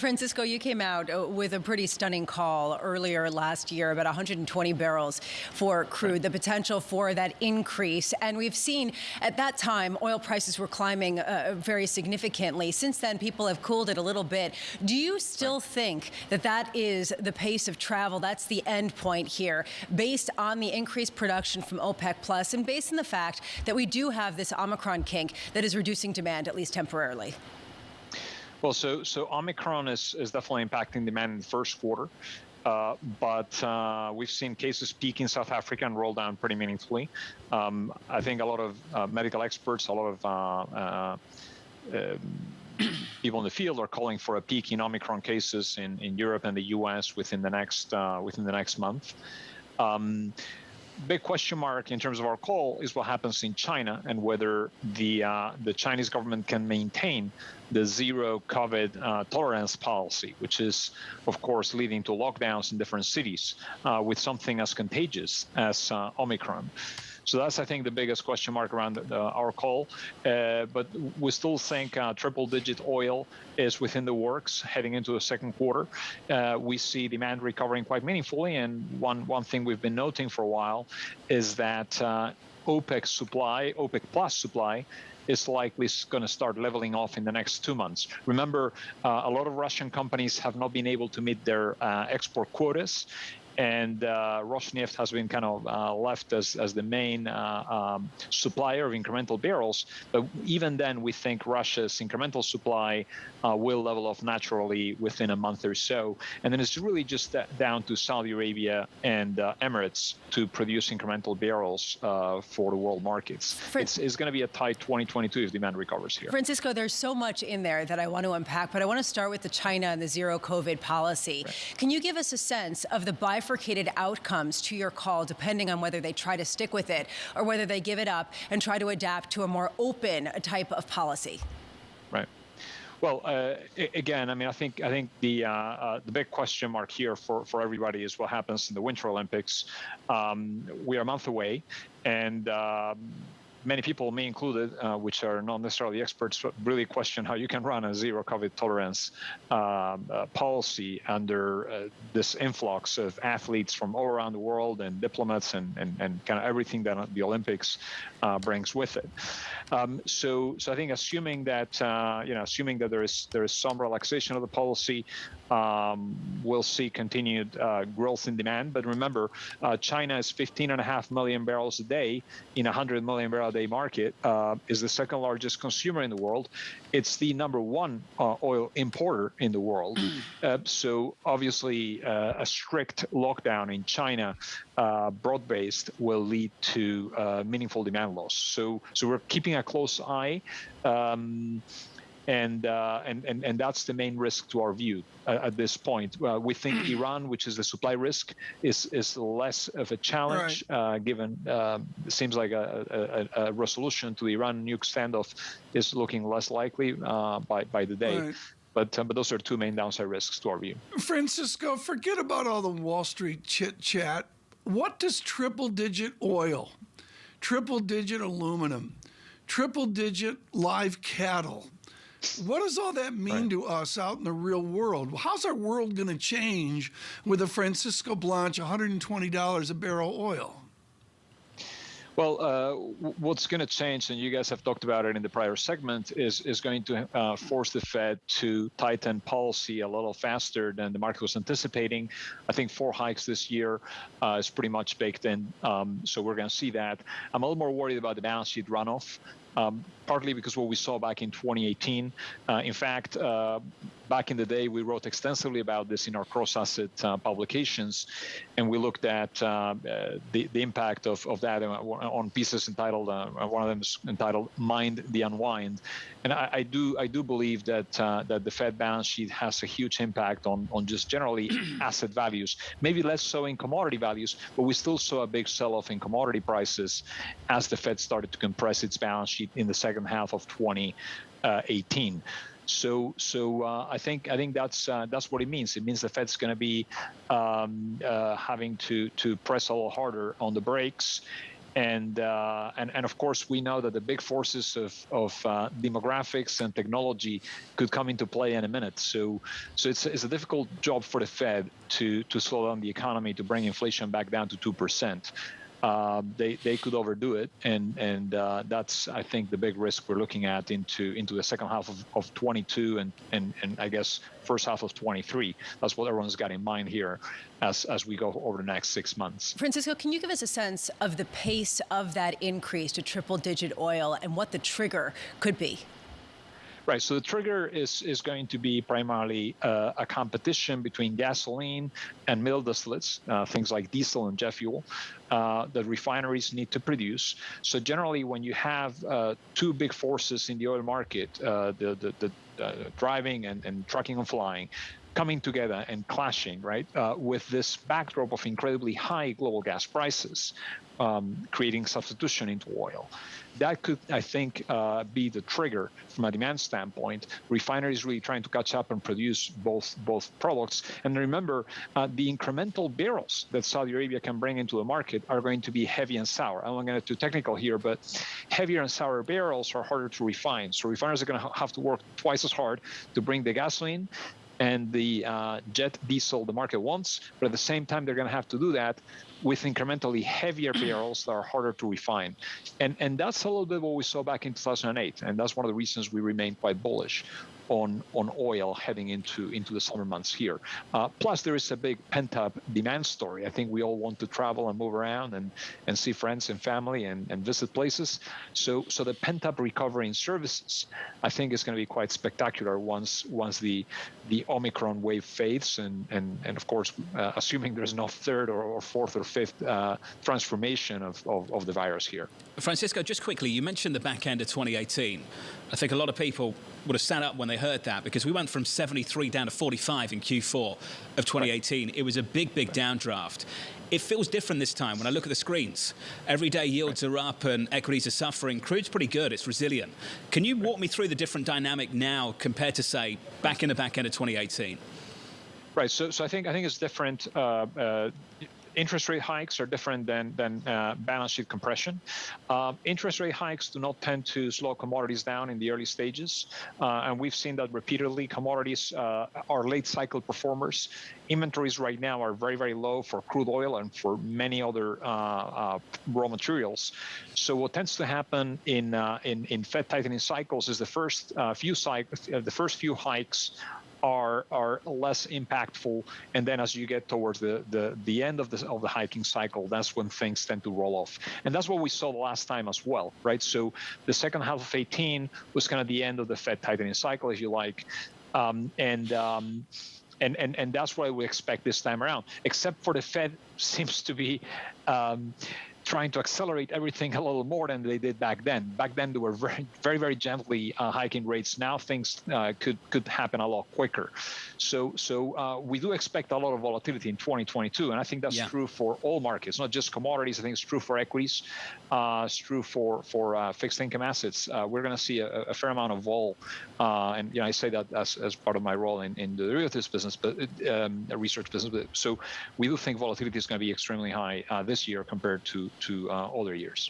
Francisco, you came out with a pretty stunning call earlier last year about 120 barrels for crude, the potential for that increase. And we've seen at that time oil prices were climbing very significantly. Since then, people have cooled it a little bit. Do you still think that that is the pace of travel? That's the end point here, based on the increased production from OPEC Plus and based on the fact that we do have this Omicron kink that is reducing demand, at least temporarily? Well, so Omicron is definitely impacting demand in the first quarter, but we've seen cases peak in South Africa and roll down pretty meaningfully. I think a lot of medical experts, a lot of people in the field are calling for a peak in Omicron cases in Europe and the U.S. within the next month. Big question mark in terms of our call is what happens in China and whether the Chinese government can maintain the zero COVID tolerance policy, which is, of course, leading to lockdowns in different cities with something as contagious as Omicron. So that's, I think, the biggest question mark around our call. But we still think triple-digit oil is within the works heading into the second quarter. We see demand recovering quite meaningfully. And one thing we've been noting for a while is that OPEC Plus supply, is likely going to start leveling off in the next 2 months. Remember, a lot of Russian companies have not been able to meet their export quotas. And Rosneft has been kind of left as the main supplier of incremental barrels. But even then, we think Russia's incremental supply will level off naturally within a month or so. And then it's really just down to Saudi Arabia and Emirates to produce incremental barrels for the world markets. It's going to be a tight 2022 if demand recovers here. Francisco, there's so much in there that I want to unpack, but I want to start with the China and the zero COVID policy. Right. Can you give us a sense of the bifurcated outcomes to your call, depending on whether they try to stick with it or whether they give it up and try to adapt to a more open type of policy? Right. Well, again, I mean, I think the big question mark here for everybody is what happens in the Winter Olympics. We are a month away, and many people, me included, which are not necessarily experts, really question how you can run a zero COVID tolerance policy under this influx of athletes from all around the world and diplomats and kind of everything that the Olympics brings with it. So I think assuming that there is some relaxation of the policy, we'll see continued growth in demand. But remember, China is 15.5 million barrels a day in a 100 million barrel a day market, is the second largest consumer in the world. It's the number one oil importer in the world. So obviously, a strict lockdown in China, broad-based, will lead to meaningful demand loss. So we're keeping a close eye. And that's the main risk to our view at this point. We think Iran, which is the supply risk, is less of a challenge, right, given it seems like a resolution to the Iran nuke standoff is looking less likely by the day. Right. But those are two main downside risks to our view. Francisco, forget about all the Wall Street chit-chat. What does triple-digit oil, triple-digit aluminum, triple-digit live cattle, what does all that mean to us out in the real world? How's our world going to change with a Francisco Blanch $120 a barrel oil? Well, what's going to change, and you guys have talked about it in the prior segment, is going to force the Fed to tighten policy a little faster than the market was anticipating. I think 4 hikes this year is pretty much baked in, so we're going to see that. I'm a little more worried about the balance sheet runoff. Partly because what we saw back in 2018. In fact, back in the day, we wrote extensively about this in our cross-asset publications, and we looked at the impact of that on pieces entitled, one of them is entitled "Mind the Unwind." And I do believe that the Fed balance sheet has a huge impact on just generally asset values, maybe less so in commodity values, but we still saw a big sell-off in commodity prices as the Fed started to compress its balance sheet in the second half of 2018. So I think that's what it means. It means the Fed's going to be having to press a little harder on the brakes. And of course, we know that the big forces of demographics and technology could come into play in a minute. So it's a difficult job for the Fed to slow down the economy, to bring inflation back down to 2%. They could overdo it, and that's, I think, the big risk we're looking at into the second half of 22 and I guess first half of 23. That's what everyone's got in mind here as we go over the next 6 months. Francisco, can you give us a sense of the pace of that increase to triple-digit oil and what the trigger could be? Right, so the trigger is going to be primarily a competition between gasoline and middle distillates, things like diesel and jet fuel, that refineries need to produce. So generally, when you have two big forces in the oil market, the driving and trucking and flying, coming together and clashing, right, with this backdrop of incredibly high global gas prices, creating substitution into oil. That could, I think, be the trigger from a demand standpoint. Refineries really trying to catch up and produce both products. And remember, the incremental barrels that Saudi Arabia can bring into the market are going to be heavy and sour. I'm not going to get too technical here, but heavier and sour barrels are harder to refine. So refiners are going to have to work twice as hard to bring the gasoline and the jet diesel the market wants, but at the same time, they're going to have to do that with incrementally heavier barrels that are harder to refine. And that's a little bit what we saw back in 2008, and that's one of the reasons we remain quite bullish on oil heading into the summer months here. Plus, there is a big pent-up demand story. I think we all want to travel and move around and see friends and family and visit places. So the pent-up recovery in services, I think, is going to be quite spectacular once the Omicron wave fades, and of course, assuming there's no third or fourth or fifth transformation of the virus here. Francisco, just quickly, you mentioned the back end of 2018. I think a lot of people would have sat up when they heard that, because we went from 73 down to 45 in Q4 of 2018. Right. It was a big downdraft. It feels different this time when I look at the screens. Every day yields are up and equities are suffering. Crude's pretty good. It's resilient. Can you walk me through the different dynamic now compared to, say, back in the back end of 2018? Right. So I think it's different. Interest rate hikes are different than balance sheet compression. Interest rate hikes do not tend to slow commodities down in the early stages, and we've seen that repeatedly. Commodities are late cycle performers. Inventories right now are very low for crude oil and for many other raw materials. So what tends to happen in Fed tightening cycles is the first few hikes are less impactful, and then as you get towards the end of the hiking cycle, that's when things tend to roll off. And that's what we saw the last time as well, right? So the second half of 18 was kind of the end of the Fed tightening cycle, if you like, and that's what we expect this time around, except for the Fed seems to be trying to accelerate everything a little more than they did back then. Back then, they were very gently hiking rates. Now things could happen a lot quicker. So we do expect a lot of volatility in 2022, and I think that's true for all markets, not just commodities. I think it's true for equities. It's true for fixed income assets. We're going to see a fair amount of vol, and I say that as part of my role in the derivatives business, but a research business. So we do think volatility is going to be extremely high this year compared to other years.